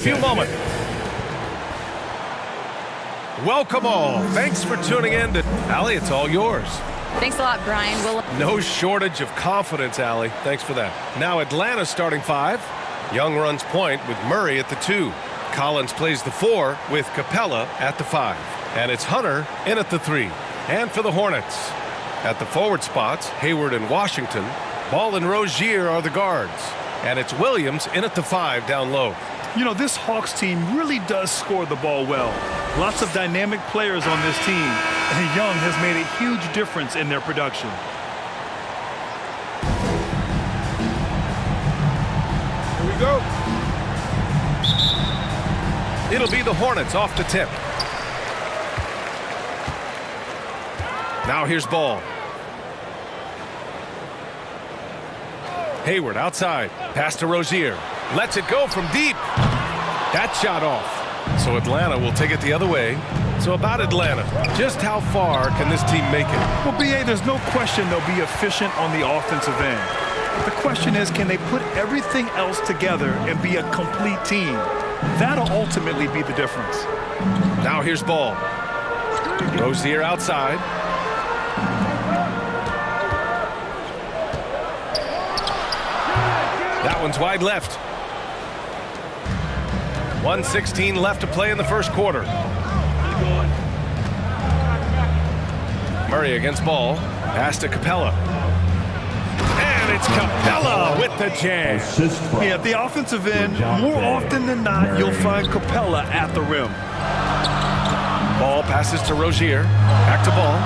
Few moments. Welcome all. Thanks for tuning in to Allie. It's all yours. Thanks a lot, Brian. No shortage of confidence, Allie. Thanks for that. Now Atlanta starting 5. Young runs point with Murray at the 2. Collins plays the 4 with Capella at the 5. And it's Hunter in at the 3. And for the Hornets, at the forward spots, Hayward and Washington. Ball and Rozier are the guards. And it's Williams in at the 5 down low. You know, this Hawks team really does score the ball well. Lots of dynamic players on this team, and Young has made a huge difference in their production. Here we go. It'll be the Hornets off the tip. Now here's Ball. Hayward outside. Pass to Rozier. Lets it go from deep. That shot off. So Atlanta will take it the other way. So about Atlanta, just how far can this team make it? Well, B.A., there's no question they'll be efficient on the offensive end. The question is, can they put everything else together and be a complete team? That'll ultimately be the difference. Now here's Ball. Rozier outside. That one's wide left. 1:16 left to play in the first quarter. Murray against Ball. Pass to Capella. And it's Capella with the jam. Yeah, at the offensive end, more often than not, you'll find Capella at the rim. Ball passes to Rozier. Back to Ball.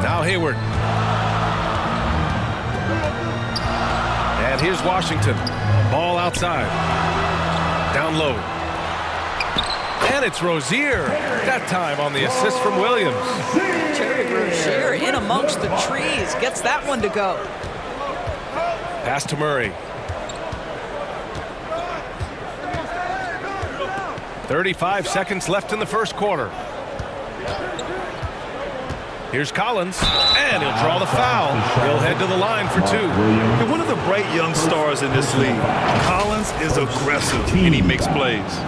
Now Hayward. And here's Washington. Ball outside. Down low. And it's Rozier. That time on the assist from Williams. Terry Rozier in amongst the trees. Gets that one to go. Pass to Murray. 35 seconds left in the first quarter. Here's Collins, and he'll draw the foul. He'll head to the line for 2. And one of the bright young stars in this league. Collins is aggressive, and he makes plays.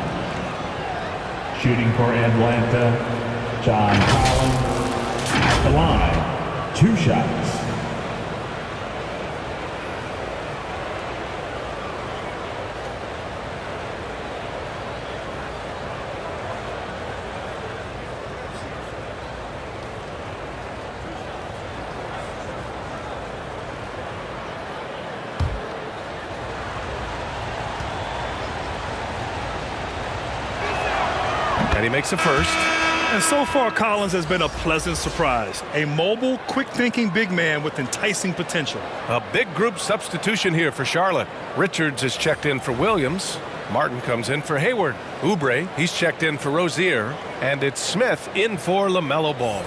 Shooting for Atlanta, John Collins at the line. 2 shots. And he makes a first. And so far, Collins has been a pleasant surprise. A mobile, quick-thinking big man with enticing potential. A big group substitution here for Charlotte. Richards is checked in for Williams. Martin comes in for Hayward. Oubre, he's checked in for Rozier. And it's Smith in for LaMelo Ball.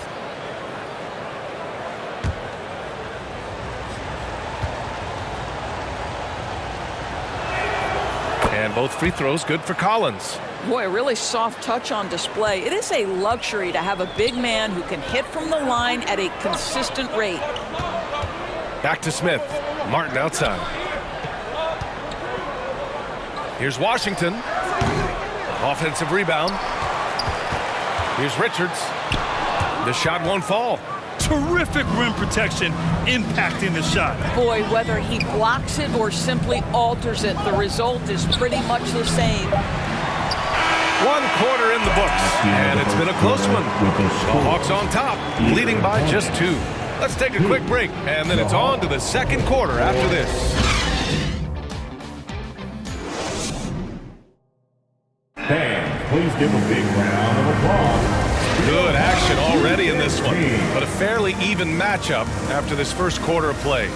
And both free throws good for Collins. Boy, a really soft touch on display. It is a luxury to have a big man who can hit from the line at a consistent rate. Back to Smith. Martin outside. Here's Washington. Offensive rebound. Here's Richards. The shot won't fall. Terrific rim protection impacting the shot. Boy, whether he blocks it or simply alters it, the result is pretty much the same. 1 quarter in the books, and it's been a close one. The Hawks on top, leading by just 2. Let's take a quick break, and then it's on to the second quarter after this. Fans, please give a big round of applause. Good action already in this one, but a fairly even matchup after this first quarter of play.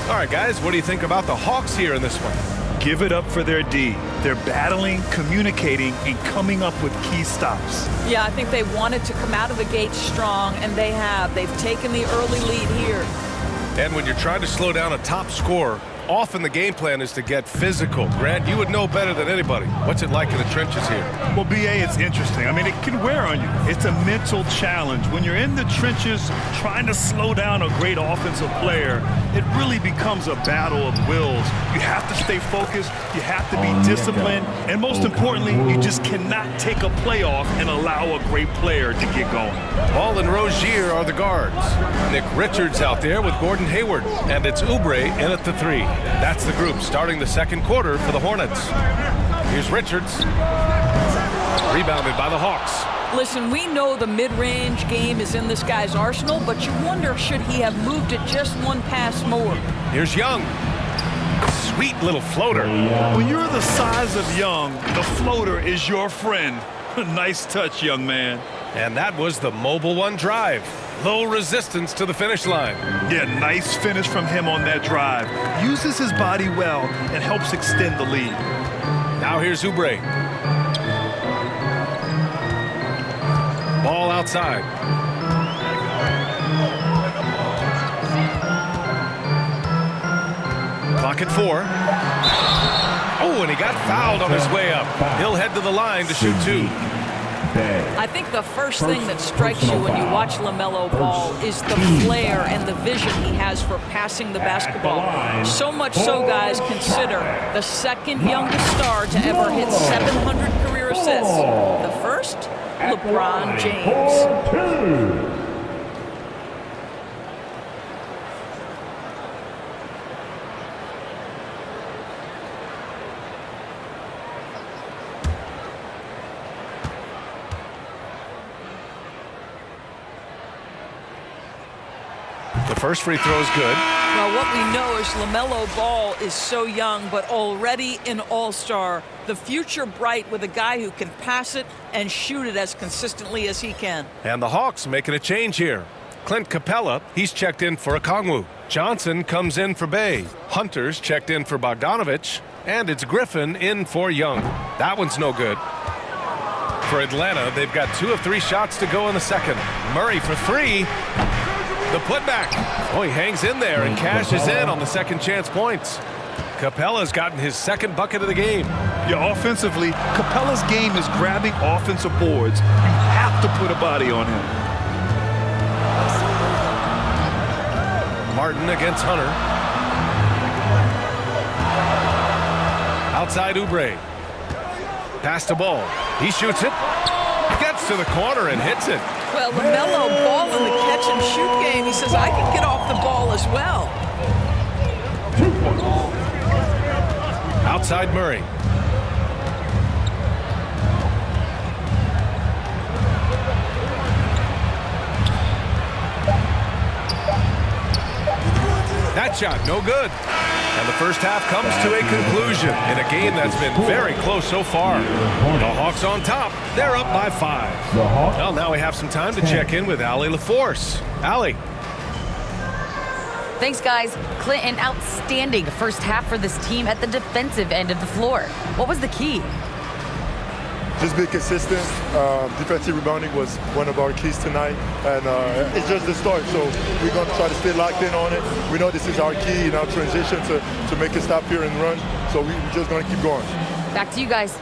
All right, guys, what do you think about the Hawks here in this one? Give it up for their D. They're battling, communicating, and coming up with key stops. Yeah, I think they wanted to come out of the gate strong, and they have. They've taken the early lead here. And when you're trying to slow down a top scorer, often the game plan is to get physical. Grant, you would know better than anybody. What's it like in the trenches here? Well, B.A., it's interesting. I mean, it can wear on you. It's a mental challenge. When you're in the trenches trying to slow down a great offensive player, it really becomes a battle of wills. You have to stay focused, you have to be disciplined, and most importantly, you just cannot take a play off and allow a great player to get going. Ball and Rozier are the guards. Nick Richards out there with Gordon Hayward, and it's Oubre in at the 3. That's the group starting the second quarter for the Hornets. Here's Richards. Rebounded by the Hawks. Listen, we know the mid-range game is in this guy's arsenal, but you wonder, should he have moved it just one pass more? Here's Young. Sweet little floater. When you're the size of Young, the floater is your friend. Nice touch, young man. And that was the mobile one drive. Low resistance to the finish line. Yeah, nice finish from him on that drive. Uses his body well and helps extend the lead. Now here's Oubre. Ball outside. Clock at 4. Oh, and he got fouled on his way up. He'll head to the line to shoot 2. I think the first thing that strikes you when you watch LaMelo Ball is the flair and the vision he has for passing the basketball. So much so, guys, consider the second youngest star to ever hit 700 career assists. The first, LeBron James. The first free throw is good. Well, what we know is LaMelo Ball is so young, but already an all-star. The future bright with a guy who can pass it and shoot it as consistently as he can. And the Hawks making a change here. Clint Capella, he's checked in for Okongwu. Johnson comes in for Bay. Hunter's checked in for Bogdanovich. And it's Griffin in for Young. That one's no good. For Atlanta, they've got 2 of 3 shots to go in the second. Murray for 3. The putback. Oh, he hangs in there and cashes in on the second chance points. Capella's gotten his second bucket of the game. Yeah, offensively, Capella's game is grabbing offensive boards. You have to put a body on him. Martin against Hunter. Outside Oubre. Pass the ball. He shoots it. Gets to the corner and hits it. Well, LaMelo Ball in the catch-and-shoot game, he says, I can get off the ball as well. Outside Murray. That shot, no good. And the first half comes to a conclusion in a game that's been very close so far. The Hawks on top. They're up by 5. Well, now we have some time to check in with Allie LaForce. Allie. Thanks, guys. Clint, an outstanding first half for this team at the defensive end of the floor. What was the key? Just be consistent. Defensive rebounding was one of our keys tonight, and it's just the start. So we're going to try to stay locked in on it. We know this is our key in our transition to make a stop here and run. So we're just going to keep going. Back to you guys.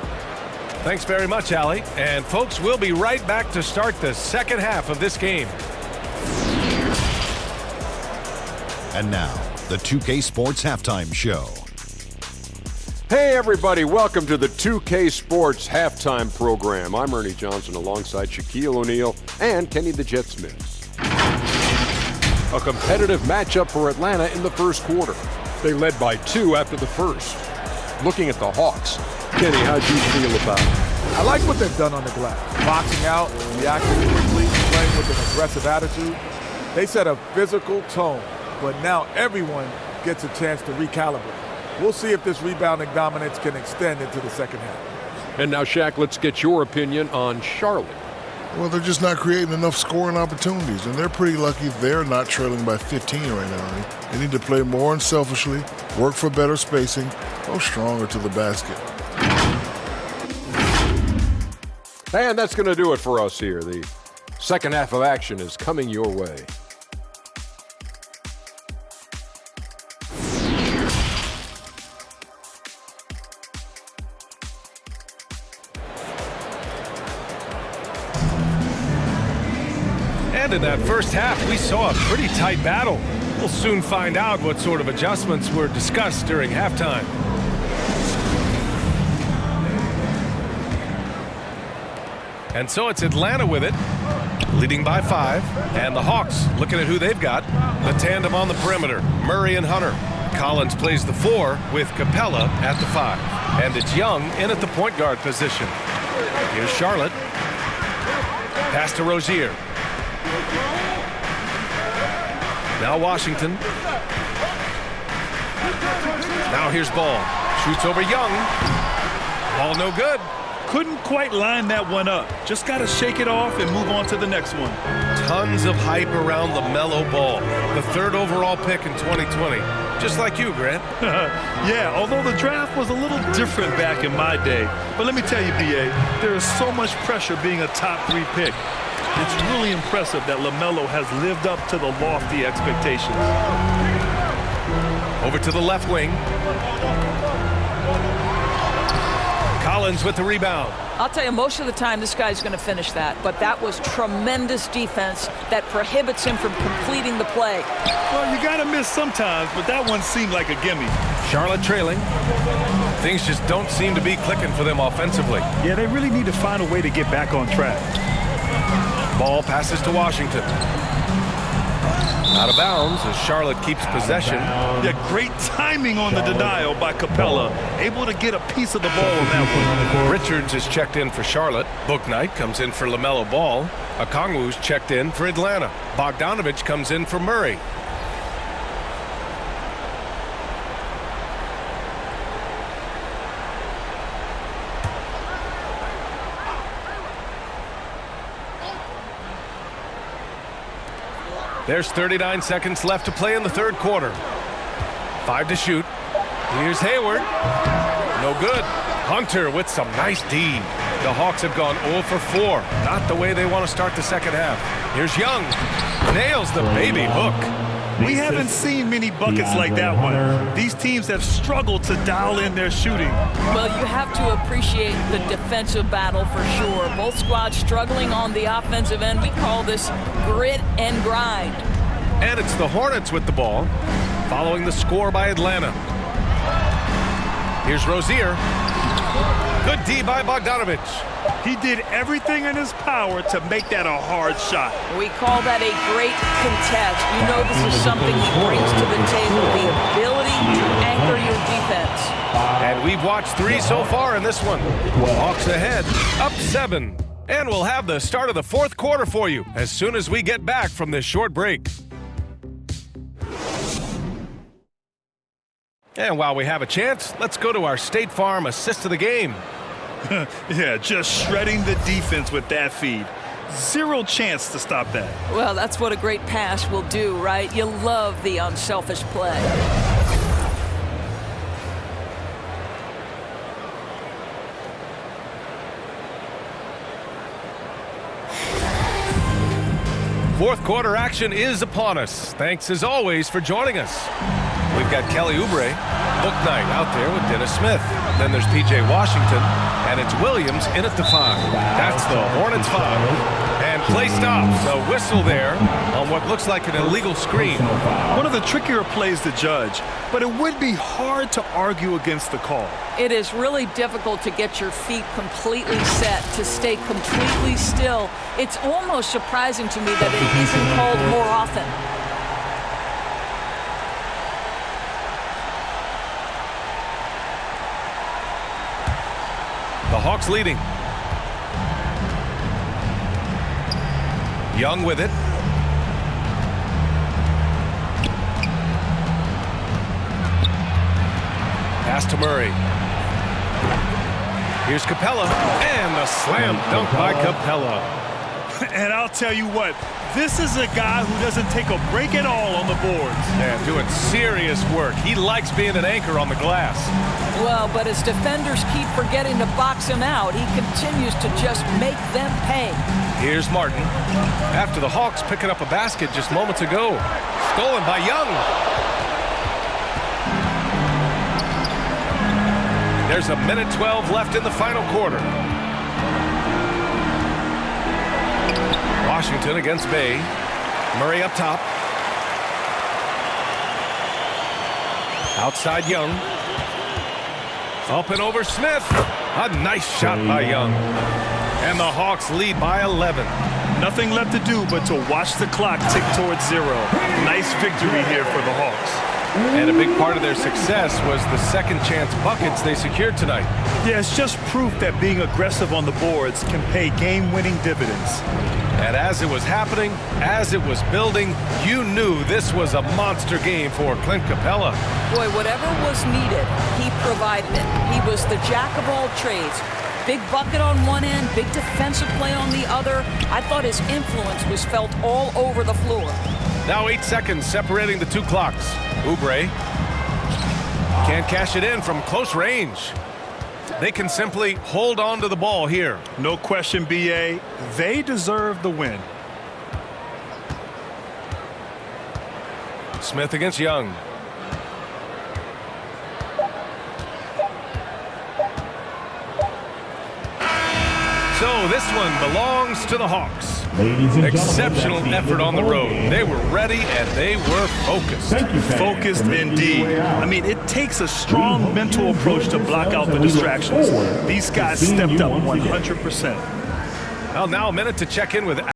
Thanks very much, Allie. And folks, we'll be right back to start the second half of this game. And now, the 2K Sports Halftime Show. Hey everybody, welcome to the 2K Sports Halftime Program. I'm Ernie Johnson alongside Shaquille O'Neal and Kenny the Jet Smith. A competitive matchup for Atlanta in the first quarter. They led by 2 after the first. Looking at the Hawks, Kenny, how'd you feel about it? I like what they've done on the glass. Boxing out, reacting quickly, playing with an aggressive attitude. They set a physical tone, but now everyone gets a chance to recalibrate. We'll see if this rebounding dominance can extend into the second half. And now, Shaq, let's get your opinion on Charlotte. Well, they're just not creating enough scoring opportunities, and they're pretty lucky they're not trailing by 15 right now. They need to play more unselfishly, work for better spacing, go stronger to the basket. And that's going to do it for us here. The second half of action is coming your way. And in that first half, we saw a pretty tight battle. We'll soon find out what sort of adjustments were discussed during halftime. And so it's Atlanta with it, leading by 5. And the Hawks looking at who they've got. The tandem on the perimeter, Murray and Hunter. Collins plays the 4 with Capella at the 5. And it's Young in at the point guard position. Here's Charlotte. Pass to Rozier. Now Washington. Now here's Ball. Shoots over Young. Ball no good. Couldn't quite line that one up. Just got to shake it off and move on to the next one. Tons of hype around LaMelo Ball, the 3rd overall pick in 2020. Just like you, Grant. Yeah, although the draft was a little different back in my day. But let me tell you, B.A., there is so much pressure being a top 3 pick. It's really impressive that LaMelo has lived up to the lofty expectations. Over to the left wing. Collins with the rebound. I'll tell you, most of the time this guy's going to finish that, but that was tremendous defense that prohibits him from completing the play. Well, you got to miss sometimes, but that one seemed like a gimme. Charlotte trailing. Things just don't seem to be clicking for them offensively. Yeah, they really need to find a way to get back on track. Ball passes to Washington. Out of bounds as Charlotte keeps possession. Yeah, great timing on the denial by Capella. Able to get a piece of the ball on that one. Richards is checked in for Charlotte. Bouknight comes in for LaMelo Ball. Okongwu's checked in for Atlanta. Bogdanovich comes in for Murray. There's 39 seconds left to play in the 3rd quarter. 5 to shoot. Here's Hayward. No good. Hunter with some nice D. The Hawks have gone 0 for 4. Not the way they want to start the second half. Here's Young. Nails the baby hook. We haven't seen many buckets like that one. These teams have struggled to dial in their shooting. Well, you have to appreciate the defensive battle for sure. Both squads struggling on the offensive end. We call this grit and grind. And it's the Hornets with the ball, following the score by Atlanta. Here's Rozier. Good D by Bogdanovich. He did everything in his power to make that a hard shot. We call that a great contest. You know this is something he brings to the table, the ability to anchor your defense. And we've watched 3 so far in this one. Hawks ahead, up 7. And we'll have the start of the 4th quarter for you as soon as we get back from this short break. And while we have a chance, let's go to our State Farm assist of the game. Yeah, just shredding the defense with that feed. Zero chance to stop that. Well, that's what a great pass will do, right? You love the unselfish play. Fourth quarter action is upon us. Thanks as always for joining us. We've got Kelly Oubre, Bouknight out there with Dennis Smith. Then there's P.J. Washington, and it's Williams in at the 5. That's the Hornets 5. And play stops. A whistle there on what looks like an illegal screen. One of the trickier plays to judge, but it would be hard to argue against the call. It is really difficult to get your feet completely set, to stay completely still. It's almost surprising to me that it isn't called more often. The Hawks leading. Young with it. Pass to Murray. Here's Capella, and a slam dunk by Capella. And I'll tell you what, this is a guy who doesn't take a break at all on the boards. Yeah, doing serious work. He likes being an anchor on the glass. Well, but as defenders keep forgetting to box him out, he continues to just make them pay. Here's Martin. After the Hawks picking up a basket just moments ago. Stolen by Young. There's a minute 12 left in the final quarter. Washington against Bay. Murray up top. Outside Young. Up and over Smith. A nice shot by Young. And the Hawks lead by 11. Nothing left to do but to watch the clock tick towards 0. Nice victory here for the Hawks. And a big part of their success was the second chance buckets they secured tonight. Yeah, it's just proof that being aggressive on the boards can pay game-winning dividends. And as it was happening, as it was building, you knew this was a monster game for Clint Capella. Boy, whatever was needed, he provided it. He was the jack of all trades. Big bucket on one end, big defensive play on the other. I thought his influence was felt all over the floor. Now 8 seconds separating the two clocks. Oubre can't cash it in from close range. They can simply hold on to the ball here. No question, B.A. They deserve the win. Smith against Young. So this one belongs to the Hawks. Exceptional effort on the road. They were ready and they were focused. Focused indeed. I mean, it takes a strong mental approach to block out the distractions. These guys stepped up 100%. Well, now a minute to check in with